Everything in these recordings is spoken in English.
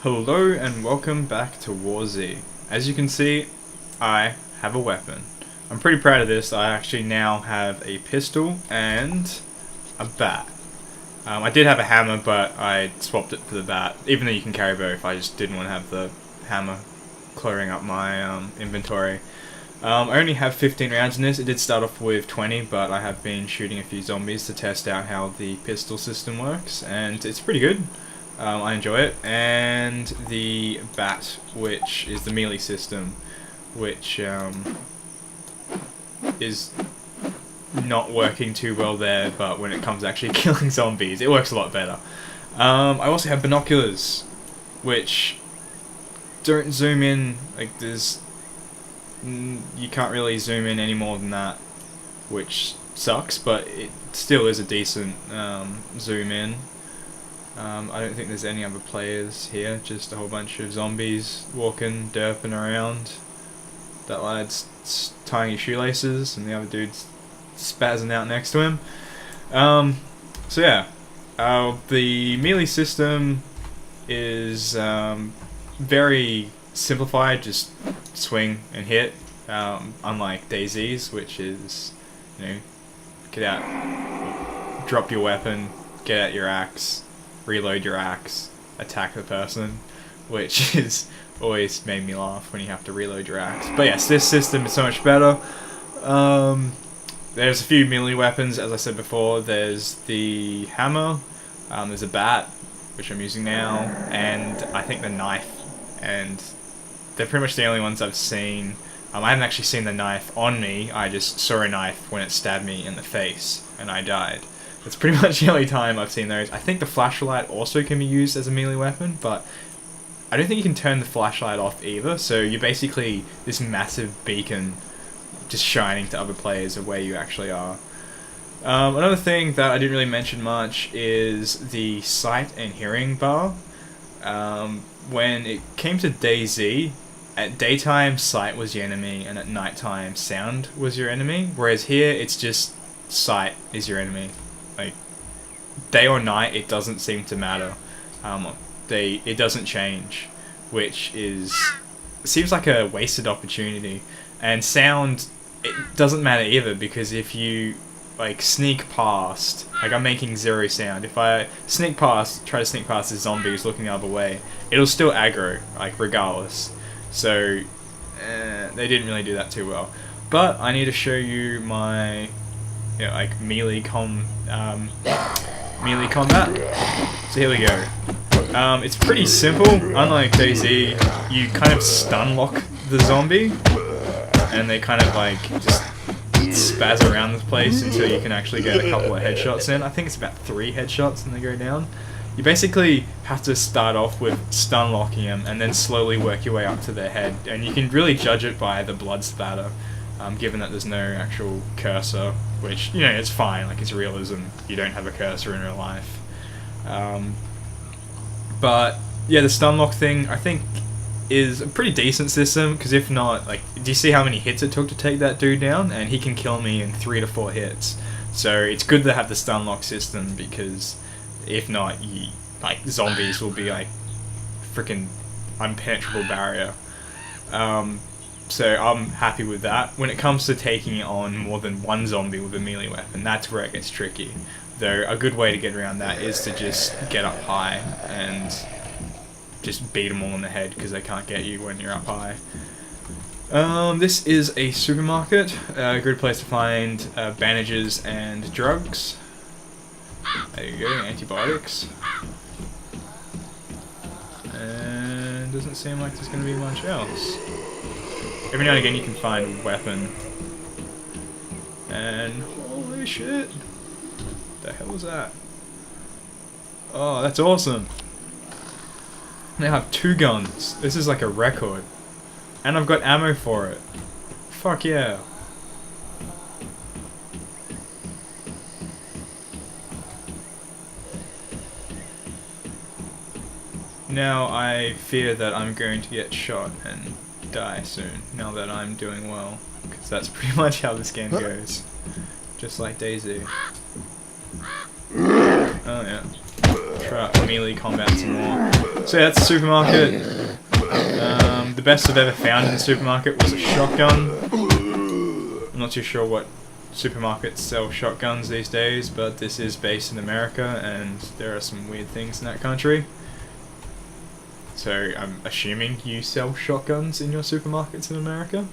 Hello and welcome back to Warz. As you can see, I have a weapon. I'm pretty proud of this. I actually now have a pistol and a bat. I did have a hammer, but I swapped it for the bat. Even though you can carry both, I just didn't want to have the hammer cluttering up my inventory. I only have 15 rounds in this. It did start off with 20, but I have been shooting a few zombies to test out how the pistol system works, and it's pretty good. I enjoy it. And the bat, which is the melee system, which is not working too well there, but when it comes to actually killing zombies, it works a lot better. I also have binoculars, which don't zoom in, like you can't really zoom in any more than that, which sucks, but it still is a decent zoom in. I don't think there's any other players here, just a whole bunch of zombies walking, derping around. That lad's tying his shoelaces, and the other dude's spazzing out next to him. So yeah, the melee system is very simplified, just swing and hit, unlike DayZ's, which is, you know, get out, drop your weapon, get out your axe, reload your axe, attack the person, which is always made me laugh when you have to reload your axe. But yes, this system is so much better. There's a few melee weapons, as I said before. There's the hammer, there's a bat, which I'm using now, and I think the knife, and they're pretty much the only ones I've seen. I haven't actually seen the knife on me, I just saw a knife when it stabbed me in the face, and I died. That's pretty much the only time I've seen those. I think the flashlight also can be used as a melee weapon, but I don't think you can turn the flashlight off either, so you're basically this massive beacon just shining to other players of where you actually are. Another thing that I didn't really mention much is the sight and hearing bar. When it came to DayZ, at daytime sight was your enemy, and at nighttime sound was your enemy, whereas here it's just sight is your enemy. Like, day or night, it doesn't seem to matter. It doesn't change, which seems like a wasted opportunity. And sound, it doesn't matter either, because if you like sneak past, like I'm making zero sound. If I try to sneak past a zombie who's looking the other way, it'll still aggro, like regardless. So they didn't really do that too well. But I need to show you my like melee combat. So here we go. It's pretty simple. Unlike DayZ, you kind of stun lock the zombie, and they kind of like just spaz around this place until you can actually get a couple of headshots in. I think it's about 3 headshots and they go down. You basically have to start off with stun locking them and then slowly work your way up to their head, and you can really judge it by the blood spatter. Given that there's no actual cursor, which, you know, it's fine, like, it's realism, you don't have a cursor in real life. But, yeah, the stun lock thing, I think, is a pretty decent system, because if not, like, do you see how many hits it took to take that dude down? And he can kill me in 3 to 4 hits. So it's good to have the stun lock system, because if not, zombies will be, like, freaking impenetrable barrier. So I'm happy with that. When it comes to taking on more than one zombie with a melee weapon, that's where it gets tricky. Though a good way to get around that is to just get up high and just beat them all in the head, because they can't get you when you're up high. This is a supermarket, a good place to find bandages and drugs. There you go, antibiotics. And doesn't seem like there's going to be much else. Every now and again you can find a weapon. And holy shit! The hell is that? Oh, that's awesome! I now have 2 guns. This is like a record. And I've got ammo for it. Fuck yeah. Now I fear that I'm going to get shot and die soon, now that I'm doing well, because that's pretty much how this game goes, just like DayZ. Oh yeah, try out melee combat some more. So yeah, that's the supermarket. The best I've ever found in the supermarket was a shotgun. I'm not too sure what supermarkets sell shotguns these days, but this is based in America, and there are some weird things in that country. So I'm assuming you sell shotguns in your supermarkets in America.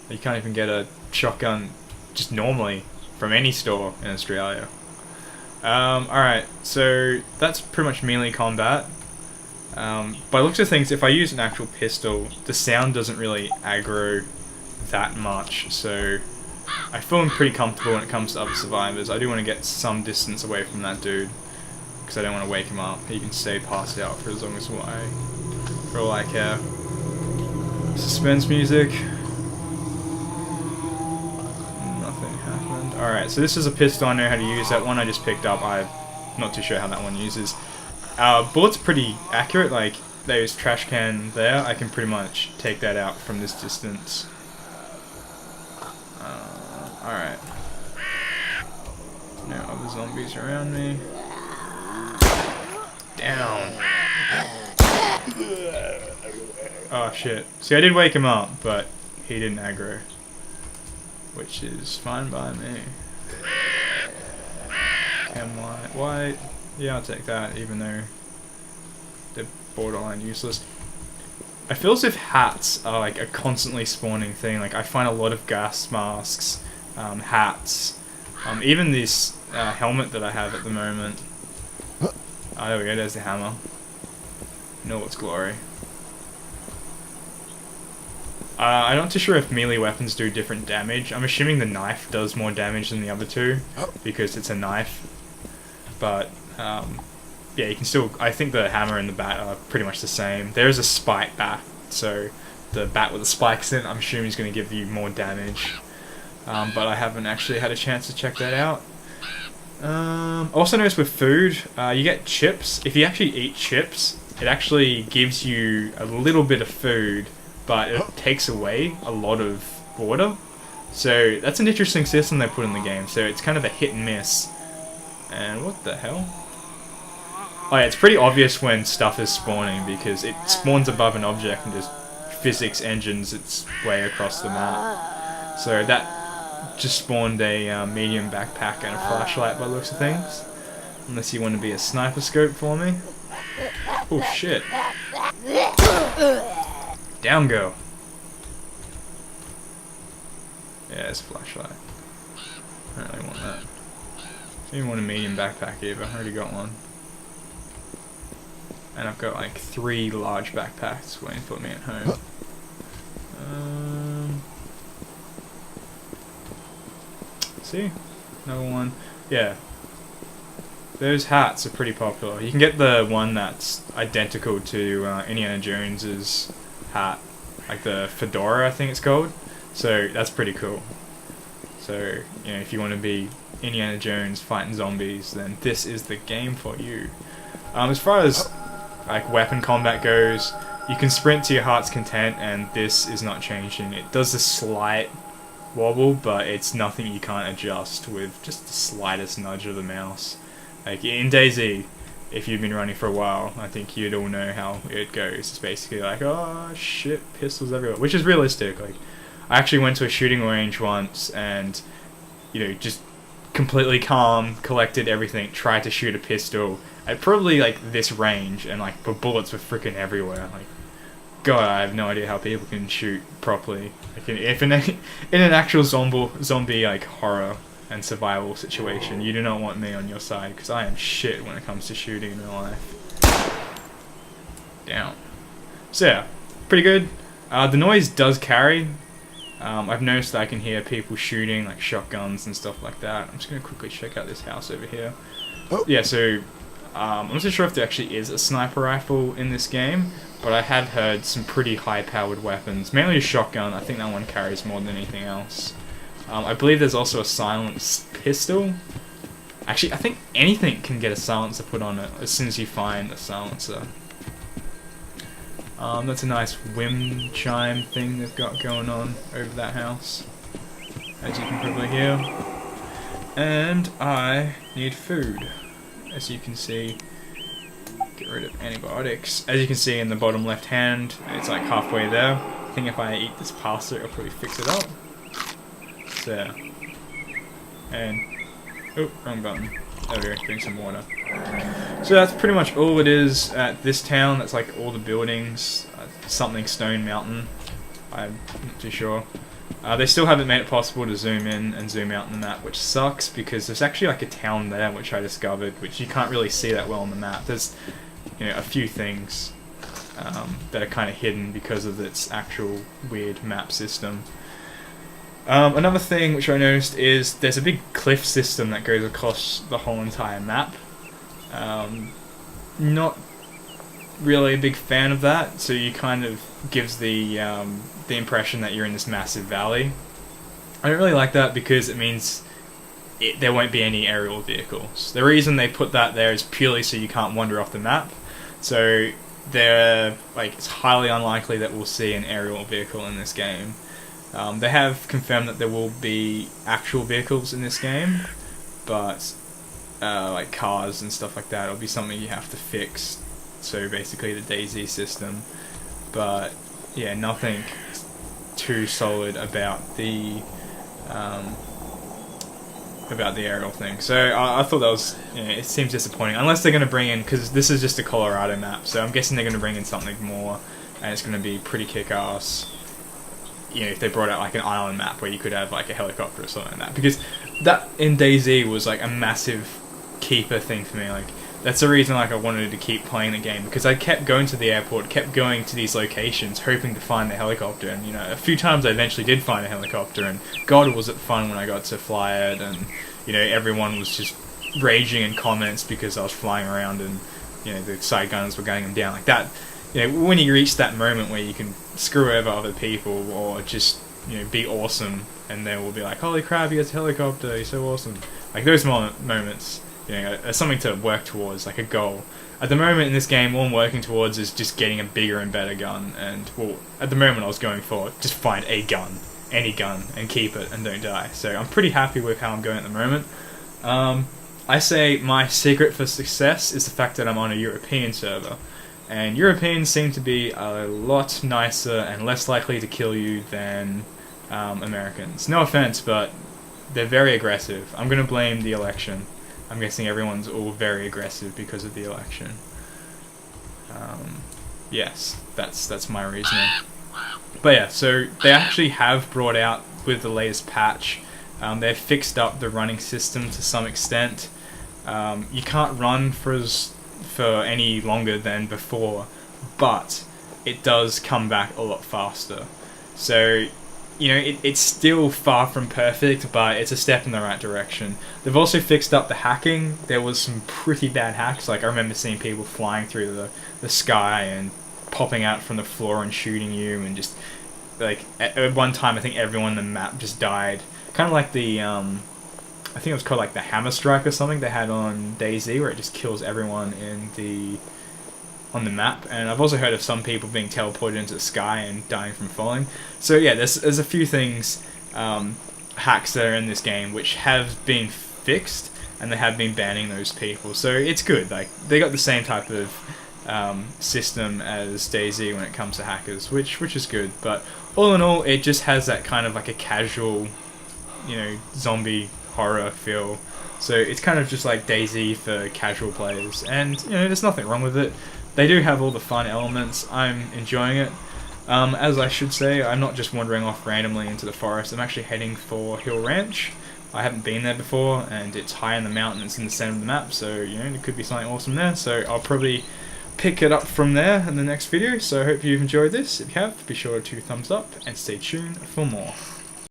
You can't even get a shotgun just normally from any store in Australia. Alright, so that's pretty much melee combat. By the looks of things, if I use an actual pistol, the sound doesn't really aggro that much, so I feel pretty comfortable when it comes to other survivors. I do want to get some distance away from that dude, because I don't want to wake him up. He can stay passed out for as long as for all I care. Suspense music. Nothing happened. Alright, so this is a pistol. I know how to use. That one I just picked up, I'm not too sure how that one uses. Bullets pretty accurate, like those trash can there, I can pretty much take that out from this distance. Alright. No other zombies around me. Down. Oh shit. See, I did wake him up, but he didn't aggro. Which is fine by me. Chem white. Yeah, I'll take that, even though they're borderline useless. I feel as if hats are like a constantly spawning thing. Like, I find a lot of gas masks, hats, even this helmet that I have at the moment. Oh, there we go, there's the hammer. No, it's glory. I'm not too sure if melee weapons do different damage. I'm assuming the knife does more damage than the other two, because it's a knife. But, yeah, you can still... I think the hammer and the bat are pretty much the same. There is a spike bat, so the bat with the spikes in it, I'm assuming is going to give you more damage. But I haven't actually had a chance to check that out. Also noticed with food, you get chips. If you actually eat chips, it actually gives you a little bit of food, but it takes away a lot of water. So that's an interesting system they put in the game. So it's kind of a hit and miss. And what the hell? Oh yeah, it's pretty obvious when stuff is spawning, because it spawns above an object and just physics engines its way across the map. So that just spawned a medium backpack and a flashlight by the looks of things. Unless you want to be a sniper scope for me. Oh shit. Down go. Yeah, it's a flashlight. I don't really want that. I don't even want a medium backpack either, I already got one. And I've got like 3 large backpacks waiting for me at home. See? Another one. Yeah. Those hats are pretty popular. You can get the one that's identical to Indiana Jones's hat. Like the fedora, I think it's called. So that's pretty cool. So, you know, if you want to be Indiana Jones fighting zombies, then this is the game for you. As far as like weapon combat goes, you can sprint to your heart's content, and this is not changing. It does a slight wobble, but it's nothing you can't adjust with just the slightest nudge of the mouse. Like in DayZ, if you've been running for a while, I think you'd all know how it goes. It's basically like, oh shit, pistols everywhere, which is realistic. Like, I actually went to a shooting range once, and you know, just completely calm, collected everything, tried to shoot a pistol at probably like this range, and like the bullets were freaking everywhere. Like, God, I have no idea how people can shoot properly. Like in an actual zombie like horror and survival situation, you do not want me on your side, because I am shit when it comes to shooting in real life. Down. So yeah, pretty good. The noise does carry. I've noticed that I can hear people shooting, like shotguns and stuff like that. I'm just going to quickly check out this house over here. Oh. Yeah, so I'm not so sure if there actually is a sniper rifle in this game, but I have heard some pretty high-powered weapons. Mainly a shotgun. I think that one carries more than anything else. I believe there's also a silenced pistol. Actually, I think anything can get a silencer put on it as soon as you find a silencer. That's a nice wind chime thing they've got going on over that house, as you can probably hear. And I need food. As you can see, get rid of antibiotics. As you can see in the bottom left hand, it's like halfway there. I think if I eat this pasta, it'll probably fix it up. So, and, oh, wrong button. There we go, drink some water. So that's pretty much all it is at this town. That's like all the buildings. Something Stone Mountain. I'm not too sure. They still haven't made it possible to zoom in and zoom out on the map, which sucks because there's actually like a town there which I discovered, which you can't really see that well on the map. There's, you know, a few things that are kind of hidden because of its actual weird map system. Another thing which I noticed is there's a big cliff system that goes across the whole entire map. Not really a big fan of that, so you kind of gives the impression that you're in this massive valley. I don't really like that because it means there won't be any aerial vehicles. The reason they put that there is purely so you can't wander off the map. So it's highly unlikely that we'll see an aerial vehicle in this game. They have confirmed that there will be actual vehicles in this game, but like cars and stuff like that, it'll be something you have to fix. So basically the DayZ system, but yeah, nothing too solid about the aerial thing. So I thought that was, you know, it seems disappointing, unless they're going to bring in, because this is just a Colorado map, so I'm guessing they're going to bring in something more, and it's going to be pretty kick-ass. You know, if they brought out like an island map where you could have like a helicopter or something like that, because that in DayZ was like a massive keeper thing for me. Like, that's the reason like I wanted to keep playing the game, because I kept going to the airport, kept going to these locations hoping to find the helicopter, and you know, a few times I eventually did find a helicopter, and God was it fun when I got to fly it, and you know, everyone was just raging in comments because I was flying around and, you know, the side gunners were gunning them down like that. You know, when you reach that moment where you can screw over other people or just, you know, be awesome, and they will be like, holy crap, you got a helicopter, you're so awesome. Like, those moments, you know, are something to work towards, like a goal. At the moment in this game, all I'm working towards is just getting a bigger and better gun, and, well, at the moment I was going for just find a gun, any gun, and keep it and don't die. So I'm pretty happy with how I'm going at the moment. I say my secret for success is the fact that I'm on a European server. And Europeans seem to be a lot nicer and less likely to kill you than Americans. No offense, but they're very aggressive. I'm going to blame the election. I'm guessing everyone's all very aggressive because of the election. Yes, that's my reasoning. But yeah, so they actually have brought out with the latest patch, they've fixed up the running system to some extent. You can't run for any longer than before, but it does come back a lot faster. So, you know, it's still far from perfect, but it's a step in the right direction. They've also fixed up the hacking. There was some pretty bad hacks. Like, I remember seeing people flying through the sky and popping out from the floor and shooting you, and just, like, at one time I think everyone in the map just died. Kind of like the, I think it was called like the Hammer Strike or something they had on DayZ, where it just kills everyone on the map. And I've also heard of some people being teleported into the sky and dying from falling. So yeah, there's a few things, hacks that are in this game which have been fixed, and they have been banning those people. So it's good. Like, they got the same type of system as DayZ when it comes to hackers, which is good. But all in all, it just has that kind of like a casual, you know, zombie horror feel. So it's kind of just like DayZ for casual players, and you know, there's nothing wrong with it. They do have all the fun elements. I'm enjoying it. As I should say, I'm not just wandering off randomly into the forest. I'm actually heading for Hill Ranch. I haven't been there before, and it's high in the mountain. It's in the center of the map, so you know, there could be something awesome there. So I'll probably pick it up from there in the next video. So I hope you've enjoyed this. If you have, be sure to thumbs up and stay tuned for more.